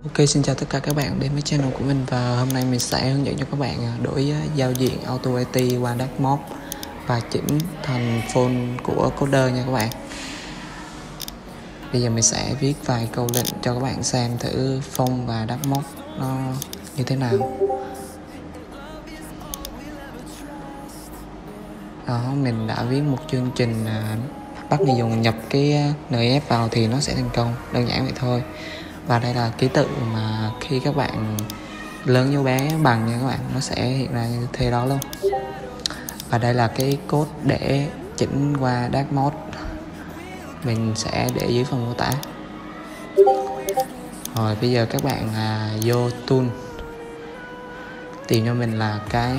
Ok, xin chào tất cả các bạn đến với channel của mình, và hôm nay mình sẽ hướng dẫn cho các bạn đổi giao diện Auto IT qua Dark Mode và chỉnh thành font của coder nha các bạn. Bây giờ mình sẽ viết vài câu lệnh cho các bạn xem thử font và Dark Mode nó như thế nào. Đó, mình đã viết một chương trình bắt người dùng nhập cái NF vào thì nó sẽ thành công, đơn giản vậy thôi. Và đây là ký tự mà khi các bạn lớn dấu bé bằng nha các bạn, nó sẽ hiện ra như thế đó luôn. Và đây là cái code để chỉnh qua Dark Mode, mình sẽ để dưới phần mô tả. Rồi bây giờ các bạn vô tool, tìm cho mình là cái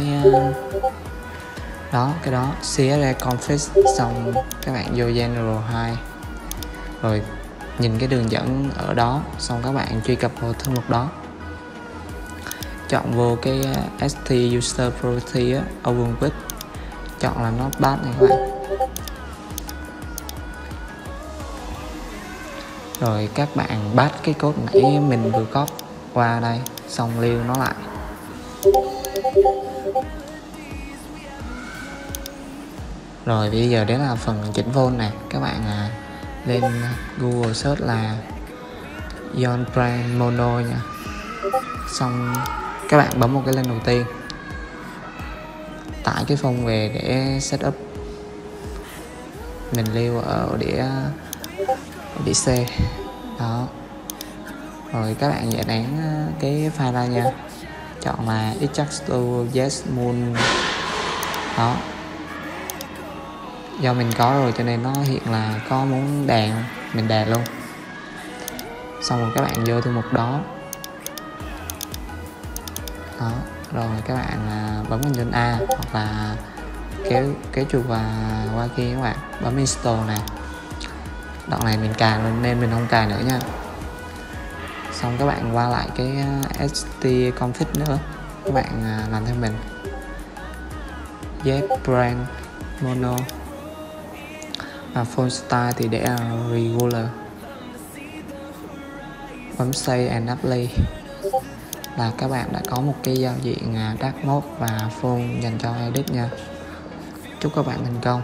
đó, cái đó CSS config, xong các bạn vô general 2, rồi nhìn cái đường dẫn ở đó, xong các bạn truy cập vào thư mục đó, chọn vô cái st user property á, open with, chọn là notepad này các bạn. Rồi các bạn bắt cái code nãy mình vừa copy qua đây, xong lưu nó lại. Rồi bây giờ đến là phần chỉnh font nè, các bạn lên Google search là Ion Brand Mono nha, xong các bạn bấm một cái link đầu tiên, tải cái font về để setup. Mình lưu ở đĩa C đó. Rồi các bạn giải tán cái file ra nha, chọn là extract to yes moon đó. Do mình có rồi cho nên nó hiện là có muốn đèn, mình đèn luôn. Xong rồi các bạn vô thư mục đó đó, rồi các bạn bấm Ctrl A hoặc là kéo chuột và qua kia, các bạn bấm install nè. Đoạn này mình cài lên nên mình không cài nữa nha. Xong các bạn qua lại cái st config nữa, các bạn làm theo mình, Yes Brand Mono, và font style thì để regular, bấm save and apply là các bạn đã có một cái giao diện Dark Mode và font dành cho edit nha. Chúc các bạn thành công.